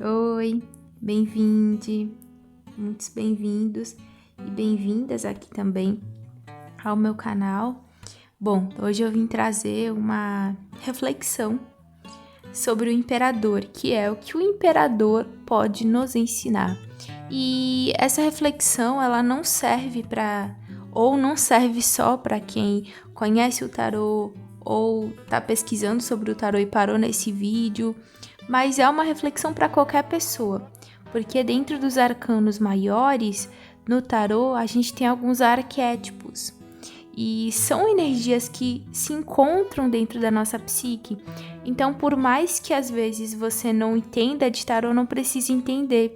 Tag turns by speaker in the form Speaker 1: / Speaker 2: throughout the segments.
Speaker 1: Oi, bem-vinde, muitos bem-vindos e bem-vindas aqui também ao meu canal. Bom, hoje eu vim trazer uma reflexão sobre o imperador, que é o que o imperador pode nos ensinar. E essa reflexão, ela não serve não serve só para quem conhece o tarô ou está pesquisando sobre o tarô e parou nesse vídeo, mas é uma reflexão para qualquer pessoa, porque dentro dos arcanos maiores, no tarô, a gente tem alguns arquétipos. E são energias que se encontram dentro da nossa psique. Então, por mais que às vezes você não entenda de tarô, não precisa entender.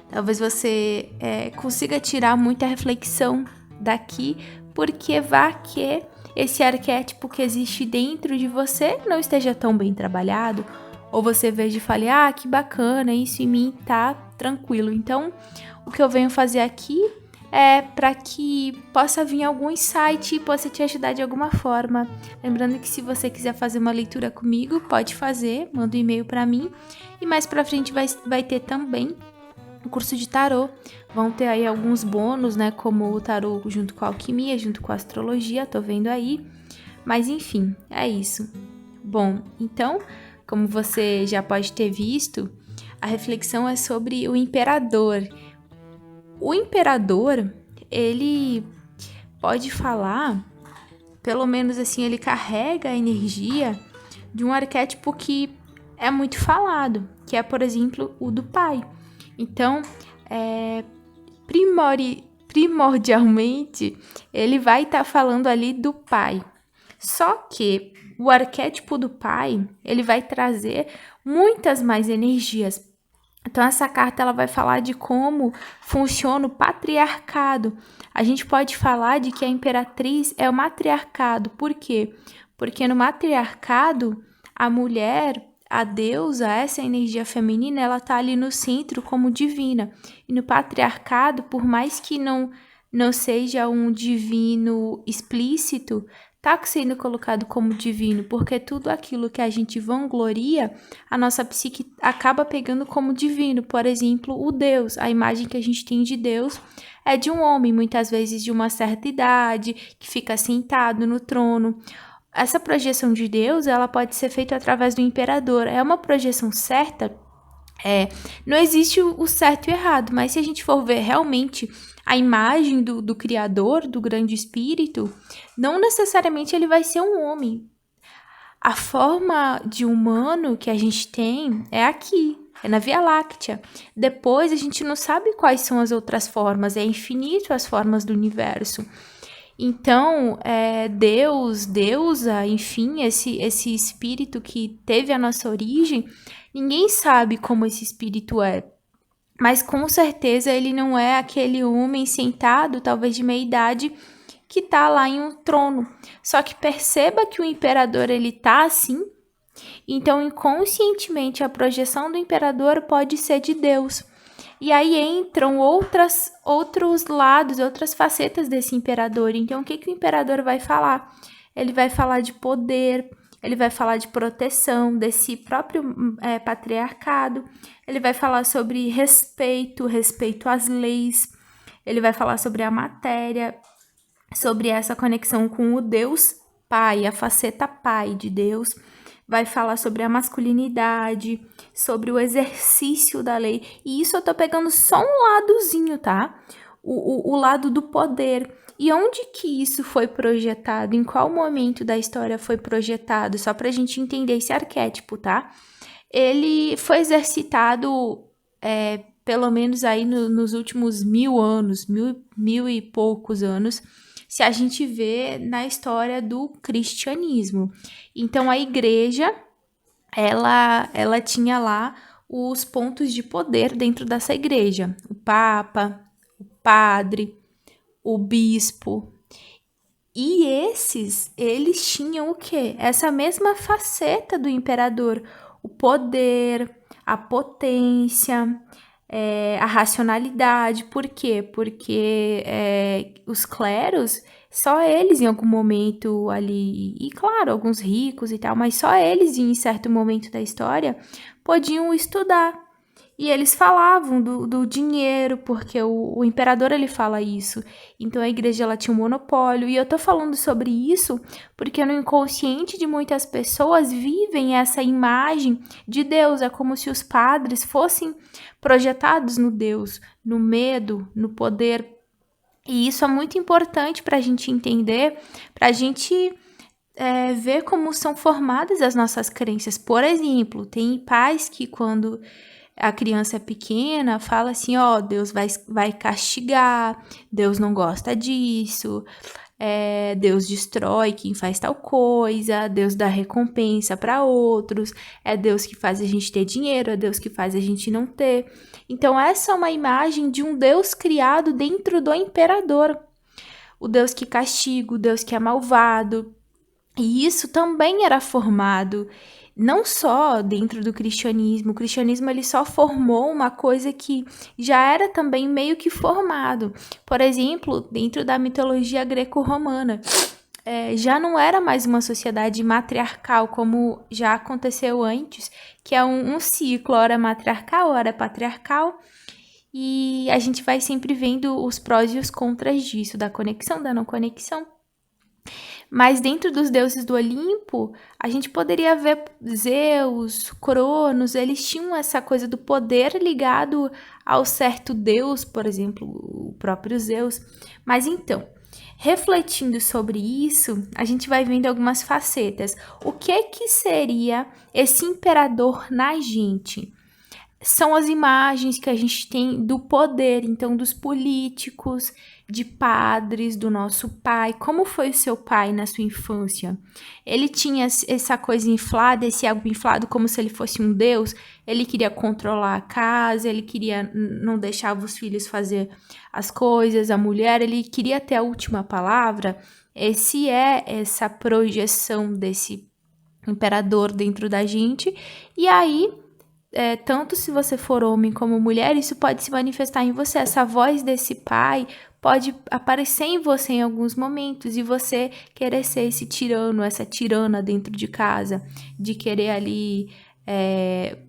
Speaker 1: Talvez você consiga tirar muita reflexão daqui, porque vá que esse arquétipo que existe dentro de você não esteja tão bem trabalhado, ou você veja e fale, que bacana, isso em mim tá tranquilo. Então, o que eu venho fazer aqui é para que possa vir algum insight e possa te ajudar de alguma forma. Lembrando que se você quiser fazer uma leitura comigo, pode fazer, manda um e-mail para mim. E mais para frente vai ter também o curso de tarô. Vão ter aí alguns bônus, né, como o tarô junto com a alquimia, junto com a astrologia, tô vendo aí. Mas enfim, é isso. Bom, então, como você já pode ter visto, a reflexão é sobre o imperador. O imperador, ele pode falar, pelo menos assim, ele carrega a energia de um arquétipo que é muito falado, que é, por exemplo, o do pai. Então, primordialmente, ele vai estar falando ali do pai. Só que o arquétipo do pai, ele vai trazer muitas mais energias. Então, essa carta ela vai falar de como funciona o patriarcado. A gente pode falar de que a imperatriz é o matriarcado. Por quê? Porque no matriarcado, a mulher, a deusa, essa energia feminina, ela tá ali no centro como divina. E no patriarcado, por mais que não seja um divino explícito, tá sendo colocado como divino, porque tudo aquilo que a gente vangloria, a nossa psique acaba pegando como divino. Por exemplo, o Deus, a imagem que a gente tem de Deus é de um homem, muitas vezes de uma certa idade, que fica sentado no trono. Essa projeção de Deus, ela pode ser feita através do imperador. É uma projeção certa? Não existe o certo e o errado, mas se a gente for ver realmente a imagem do Criador, do grande espírito, não necessariamente ele vai ser um homem. A forma de humano que a gente tem é aqui, é na Via Láctea. Depois a gente não sabe quais são as outras formas, é infinito as formas do universo. Então, Deus, deusa, enfim, esse espírito que teve a nossa origem, ninguém sabe como esse espírito é. Mas com certeza ele não é aquele homem sentado, talvez de meia idade, que tá lá em um trono. Só que perceba que o imperador ele tá assim. Então, inconscientemente, a projeção do imperador pode ser de Deus. E aí entram outros lados, outras facetas desse imperador. Então, o que o imperador vai falar? Ele vai falar de poder, ele vai falar de proteção desse próprio patriarcado, ele vai falar sobre respeito às leis, ele vai falar sobre a matéria, sobre essa conexão com o Deus Pai, a faceta Pai de Deus, vai falar sobre a masculinidade, sobre o exercício da lei. E isso eu tô pegando só um ladozinho, tá? O lado do poder. E onde que isso foi projetado? Em qual momento da história foi projetado? Só pra gente entender esse arquétipo, tá? Ele foi exercitado, pelo menos aí nos últimos 1000 anos, mil e poucos anos, se a gente vê na história do cristianismo. Então, a igreja, ela tinha lá os pontos de poder dentro dessa igreja. O papa, o padre, o bispo. E eles tinham o quê? Essa mesma faceta do imperador. O poder, a potência, a racionalidade. Por quê? Porque os cleros, só eles em algum momento ali, e claro, alguns ricos e tal, mas só eles em certo momento da história podiam estudar. E eles falavam do dinheiro, porque o imperador ele fala isso. Então a igreja ela tinha um monopólio. E eu tô falando sobre isso porque no inconsciente de muitas pessoas vivem essa imagem de Deus. É como se os padres fossem projetados no Deus, no medo, no poder. E isso é muito importante para a gente entender, para a gente ver como são formadas as nossas crenças. Por exemplo, tem pais que quando a criança é pequena, fala assim, ó, Deus vai castigar, Deus não gosta disso, Deus destrói quem faz tal coisa, Deus dá recompensa para outros, é Deus que faz a gente ter dinheiro, é Deus que faz a gente não ter. Então, essa é uma imagem de um Deus criado dentro do imperador. O Deus que castiga, o Deus que é malvado. E isso também era formado não só dentro do cristianismo. O cristianismo ele só formou uma coisa que já era também meio que formado. Por exemplo, dentro da mitologia greco-romana. Já não era mais uma sociedade matriarcal como já aconteceu antes, que é um ciclo, ora matriarcal, ora patriarcal. E a gente vai sempre vendo os prós e os contras disso, da conexão, da não conexão. Mas dentro dos deuses do Olimpo, a gente poderia ver Zeus, Cronos, eles tinham essa coisa do poder ligado ao certo deus, por exemplo, o próprio Zeus. Mas então, refletindo sobre isso, a gente vai vendo algumas facetas. O que seria esse imperador na gente? São as imagens que a gente tem do poder, então dos políticos, de padres, do nosso pai. Como foi o seu pai na sua infância? Ele tinha essa coisa inflada, esse ego inflado como se ele fosse um deus. Ele queria controlar a casa, ele queria não deixar os filhos fazer as coisas, a mulher, ele queria ter a última palavra. Essa projeção desse imperador dentro da gente. E aí tanto se você for homem como mulher, isso pode se manifestar em você. Essa voz desse pai pode aparecer em você em alguns momentos e você querer ser esse tirano, essa tirana dentro de casa, de querer ali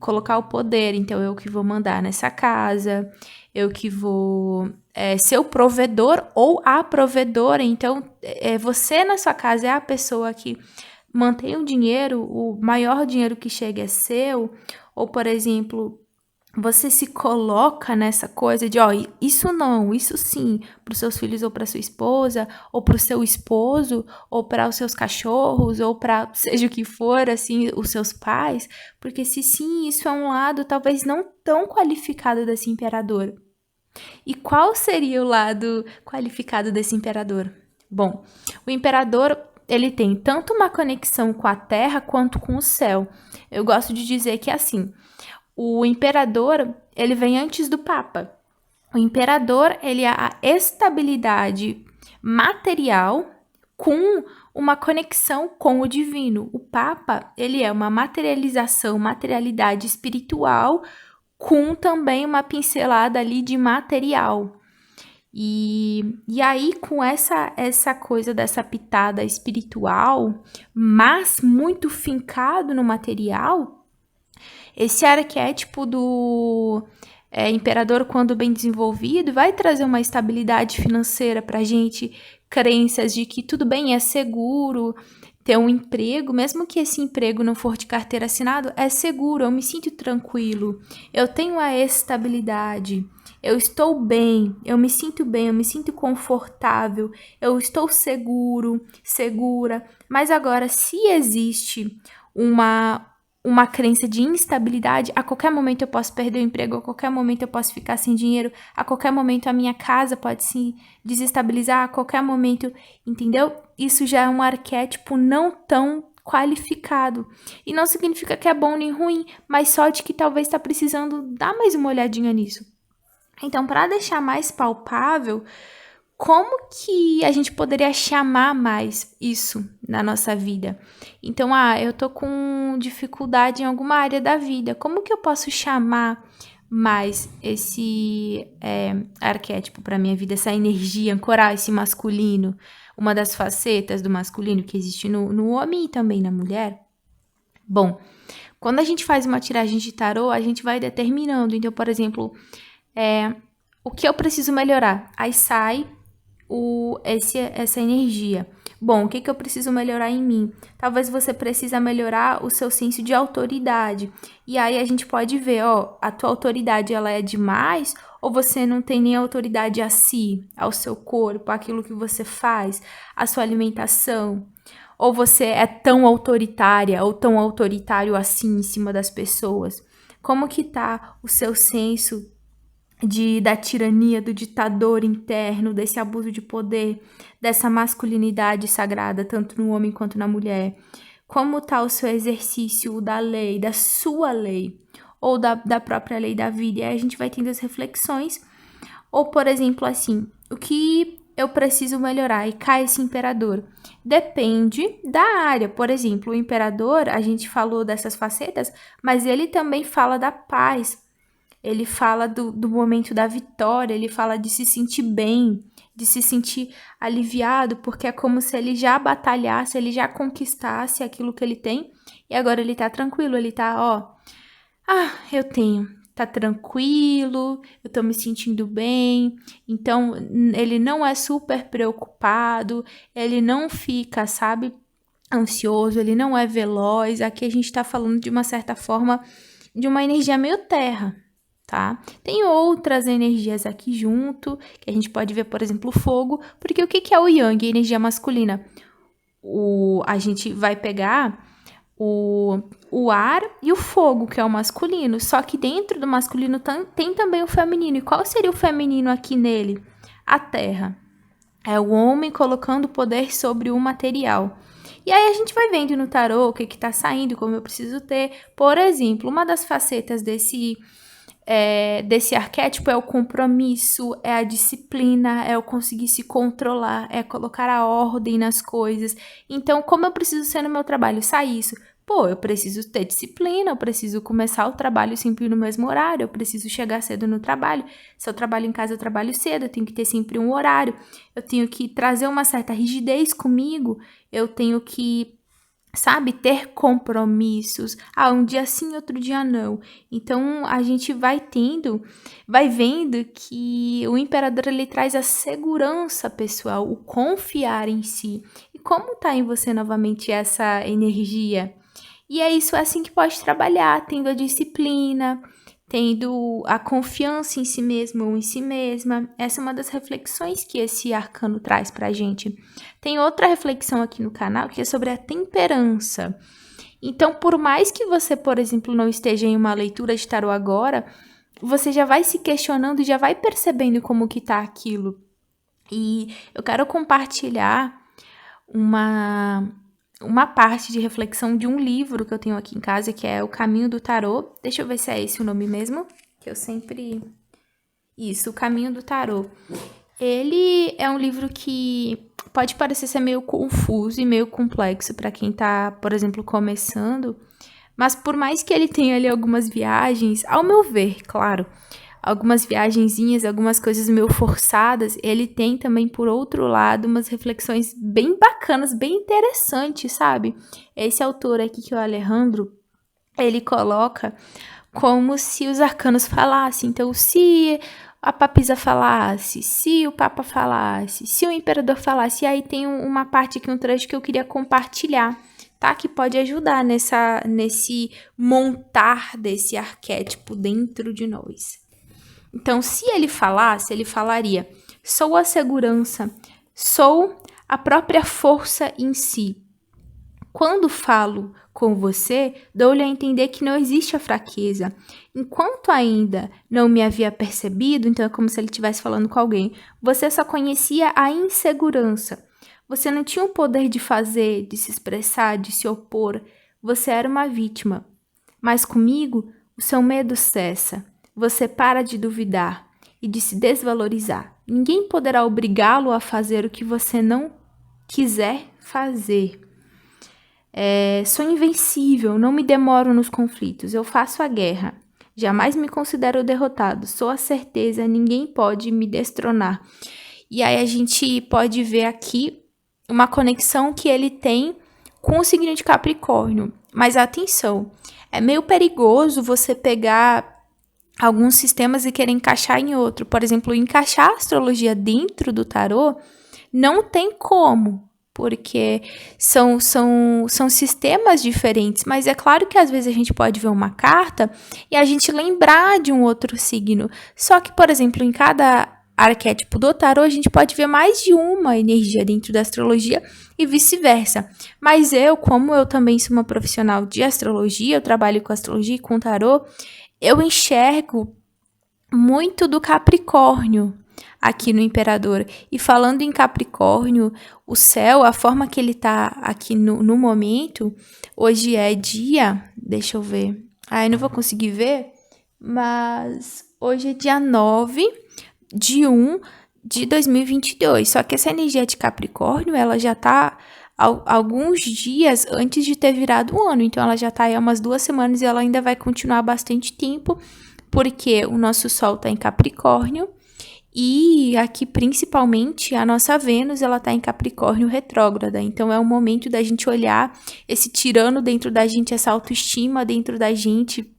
Speaker 1: colocar o poder. Então, eu que vou mandar nessa casa, eu que vou ser o provedor ou a provedora. Então, você na sua casa é a pessoa que mantém o dinheiro, o maior dinheiro que chega é seu. Ou, por exemplo, você se coloca nessa coisa de, isso não, isso sim, para os seus filhos ou para sua esposa, ou para o seu esposo, ou para os seus cachorros, ou para seja o que for, assim, os seus pais, porque se sim, isso é um lado talvez não tão qualificado desse imperador. E qual seria o lado qualificado desse imperador? Bom, o imperador ele tem tanto uma conexão com a terra quanto com o céu. Eu gosto de dizer que assim, o imperador, ele vem antes do papa. O imperador, ele é a estabilidade material com uma conexão com o divino. O papa, ele é uma materialidade espiritual com também uma pincelada ali de material. E aí, com essa coisa dessa pitada espiritual, mas muito fincado no material, esse arquétipo do imperador, quando bem desenvolvido, vai trazer uma estabilidade financeira pra gente, crenças de que tudo bem, é seguro ter um emprego, mesmo que esse emprego não for de carteira assinada, é seguro, eu me sinto tranquilo, eu tenho a estabilidade. Eu estou bem, eu me sinto confortável, eu estou segura. Mas agora, se existe uma crença de instabilidade, a qualquer momento eu posso perder o emprego, a qualquer momento eu posso ficar sem dinheiro, a qualquer momento a minha casa pode se desestabilizar, a qualquer momento, entendeu? Isso já é um arquétipo não tão qualificado. E não significa que é bom nem ruim, mas só de que talvez está precisando dar mais uma olhadinha nisso. Então, para deixar mais palpável, como que a gente poderia chamar mais isso na nossa vida? Então, eu tô com dificuldade em alguma área da vida. Como que eu posso chamar mais esse arquétipo para minha vida, essa energia, ancorar esse masculino, uma das facetas do masculino que existe no homem e também na mulher? Bom, Quando a gente faz uma tiragem de tarô, a gente vai determinando. Então, por exemplo, o que eu preciso melhorar? Aí sai essa energia. Bom, o que eu preciso melhorar em mim? Talvez você precisa melhorar o seu senso de autoridade. E aí a gente pode ver, a tua autoridade ela é demais ou você não tem nem autoridade a si, ao seu corpo, aquilo que você faz, a sua alimentação. Ou você é tão autoritária ou tão autoritário assim em cima das pessoas? Como que tá o seu senso da tirania, do ditador interno, desse abuso de poder, dessa masculinidade sagrada, tanto no homem quanto na mulher? Como está o seu exercício da lei, da sua lei, ou da própria lei da vida? E aí a gente vai tendo as reflexões. Ou, por exemplo, assim, o que eu preciso melhorar? E cai esse imperador. Depende da área. Por exemplo, o imperador, a gente falou dessas facetas, mas ele também fala da paz. Ele fala do momento da vitória, ele fala de se sentir bem, de se sentir aliviado, porque é como se ele já batalhasse, ele já conquistasse aquilo que ele tem, e agora ele tá tranquilo, ele tá, eu tenho, tá tranquilo, eu tô me sentindo bem, então ele não é super preocupado, ele não fica, sabe, ansioso, ele não é veloz, aqui a gente tá falando de uma certa forma, de uma energia meio terra, tá? Tem outras energias aqui junto, que a gente pode ver, por exemplo, o fogo, porque o que é o yang, a energia masculina? A gente vai pegar o ar e o fogo, que é o masculino, só que dentro do masculino tem também o feminino. E qual seria o feminino aqui nele? A terra. É o homem colocando o poder sobre o material. E aí a gente vai vendo no tarô o que tá saindo, como eu preciso ter. Por exemplo, uma das facetas desse arquétipo é o compromisso, é a disciplina, é o conseguir se controlar, é colocar a ordem nas coisas. Então, como eu preciso ser no meu trabalho? Sai isso. Pô, eu preciso ter disciplina, eu preciso começar o trabalho sempre no mesmo horário, eu preciso chegar cedo no trabalho. Se eu trabalho em casa, eu trabalho cedo, eu tenho que ter sempre um horário. Eu tenho que trazer uma certa rigidez comigo, eu tenho que, sabe, ter compromissos. Um dia sim, outro dia não. Então, a gente vai vendo que o imperador, ele traz a segurança pessoal, o confiar em si. E como tá em você novamente essa energia? E é isso, assim que pode trabalhar, tendo a disciplina, tendo a confiança em si mesmo ou em si mesma. Essa é uma das reflexões que esse arcano traz pra gente. Tem outra reflexão aqui no canal que é sobre a temperança. Então, por mais que você, por exemplo, não esteja em uma leitura de tarô agora, você já vai se questionando, já vai percebendo como que tá aquilo. E eu quero compartilhar uma parte de reflexão de um livro que eu tenho aqui em casa, que é O Caminho do Tarô. Deixa eu ver se é esse o nome mesmo, que eu sempre... Isso, O Caminho do Tarô. Ele é um livro que pode parecer ser meio confuso e meio complexo para quem tá, por exemplo, começando, mas por mais que ele tenha ali algumas viagens, ao meu ver, claro, algumas viagenzinhas, algumas coisas meio forçadas, ele tem também, por outro lado, umas reflexões bem bacanas, bem interessantes, sabe? Esse autor aqui, que é o Alejandro, ele coloca como se os arcanos falassem. Então, se a papisa falasse, se o papa falasse, se o imperador falasse, e aí tem uma parte aqui, um trecho que eu queria compartilhar, tá? Que pode ajudar nesse montar desse arquétipo dentro de nós. Então, se ele falasse, ele falaria: sou a segurança, sou a própria força em si. Quando falo com você, dou-lhe a entender que não existe a fraqueza. Enquanto ainda não me havia percebido, então é como se ele estivesse falando com alguém, você só conhecia a insegurança. Você não tinha o poder de fazer, de se expressar, de se opor. Você era uma vítima. Mas comigo, o seu medo cessa. Você para de duvidar e de se desvalorizar. Ninguém poderá obrigá-lo a fazer o que você não quiser fazer. Sou invencível, não me demoro nos conflitos, eu faço a guerra. Jamais me considero derrotado, sou a certeza, ninguém pode me destronar. E aí a gente pode ver aqui uma conexão que ele tem com o signo de Capricórnio. Mas atenção, é meio perigoso você pegar alguns sistemas e querer encaixar em outro. Por exemplo, encaixar a astrologia dentro do tarô não tem como, porque são sistemas diferentes. Mas é claro que às vezes a gente pode ver uma carta e a gente lembrar de um outro signo. Só que, por exemplo, em cada arquétipo do tarô, a gente pode ver mais de uma energia dentro da astrologia e vice-versa. Mas como eu também sou uma profissional de astrologia, eu trabalho com astrologia e com tarô, eu enxergo muito do Capricórnio aqui no Imperador. E falando em Capricórnio, o céu, a forma que ele tá aqui no momento, hoje é dia, deixa eu ver, eu não vou conseguir ver, mas hoje é dia 9/1 de 2022, só que essa energia de Capricórnio, ela já tá alguns dias antes de ter virado o ano, então ela já tá aí há umas 2 semanas e ela ainda vai continuar bastante tempo, porque o nosso Sol tá em Capricórnio, e aqui principalmente a nossa Vênus, ela tá em Capricórnio retrógrada, então é o momento da gente olhar esse tirano dentro da gente, essa autoestima dentro da gente.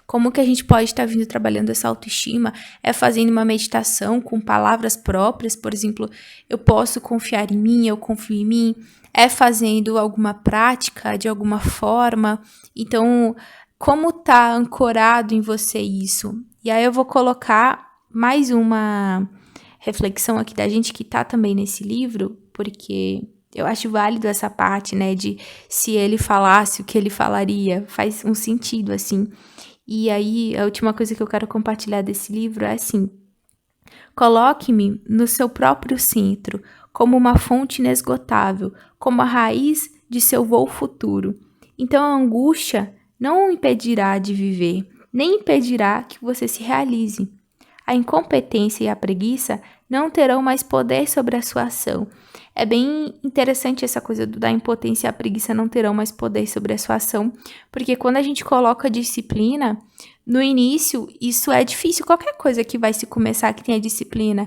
Speaker 1: Como que a gente pode estar vindo trabalhando essa autoestima? É fazendo uma meditação com palavras próprias, por exemplo, eu posso confiar em mim, eu confio em mim. É fazendo alguma prática de alguma forma. Então, como tá ancorado em você isso? E aí eu vou colocar mais uma reflexão aqui da gente que tá também nesse livro, porque eu acho válido essa parte, né, de se ele falasse o que ele falaria, faz um sentido, assim. E aí, a última coisa que eu quero compartilhar desse livro é assim: coloque-me no seu próprio centro, como uma fonte inesgotável, como a raiz de seu voo futuro. Então, a angústia não o impedirá de viver, nem impedirá que você se realize. A incompetência e a preguiça não terão mais poder sobre a sua ação. É bem interessante essa coisa da impotência e a preguiça não terão mais poder sobre a sua ação, porque quando a gente coloca disciplina, no início, isso é difícil. Qualquer coisa que vai se começar que tenha disciplina,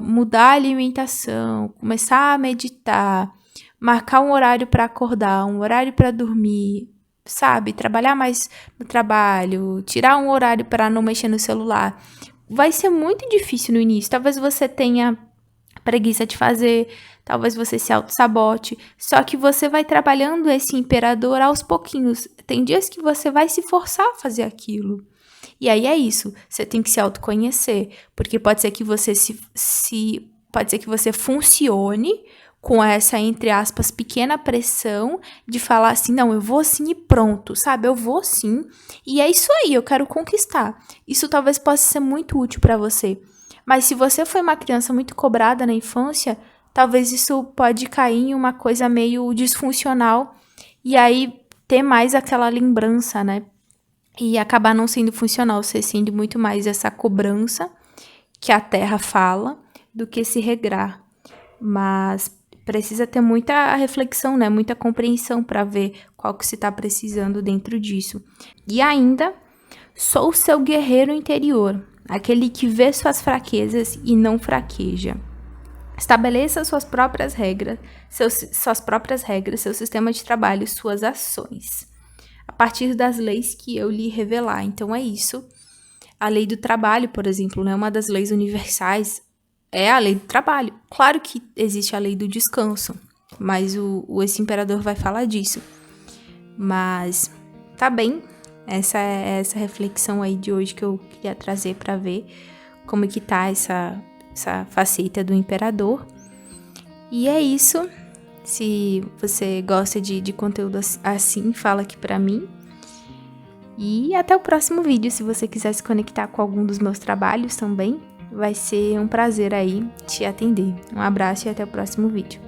Speaker 1: mudar a alimentação, começar a meditar, marcar um horário para acordar, um horário para dormir, sabe? Trabalhar mais no trabalho, tirar um horário para não mexer no celular. Vai ser muito difícil no início. Talvez você tenha preguiça de fazer, talvez você se auto-sabote, só que você vai trabalhando esse imperador aos pouquinhos. Tem dias que você vai se forçar a fazer aquilo. E aí é isso, você tem que se autoconhecer, porque pode ser que você pode ser que você funcione com essa, entre aspas, pequena pressão de falar assim, não, eu vou sim e pronto, sabe? Eu vou sim, e é isso aí, eu quero conquistar. Isso talvez possa ser muito útil para você. Mas se você foi uma criança muito cobrada na infância, talvez isso pode cair em uma coisa meio disfuncional e aí ter mais aquela lembrança, né? E acabar não sendo funcional, ser sendo muito mais essa cobrança que a Terra fala do que se regrar. Mas precisa ter muita reflexão, né? Muita compreensão para ver qual que se está precisando dentro disso. E ainda, sou o seu guerreiro interior, aquele que vê suas fraquezas e não fraqueja. Estabeleça suas próprias regras, seu sistema de trabalho, suas ações, a partir das leis que eu lhe revelar. Então é isso. A lei do trabalho, por exemplo, né? Uma das leis universais é a lei do trabalho. Claro que existe a lei do descanso, mas esse imperador vai falar disso. Mas tá bem. Essa é essa reflexão aí de hoje que eu queria trazer para ver como que tá essa faceta do imperador. E é isso. Se você gosta de conteúdo assim, fala aqui pra mim. E até o próximo vídeo. Se você quiser se conectar com algum dos meus trabalhos também, vai ser um prazer aí te atender. Um abraço e até o próximo vídeo.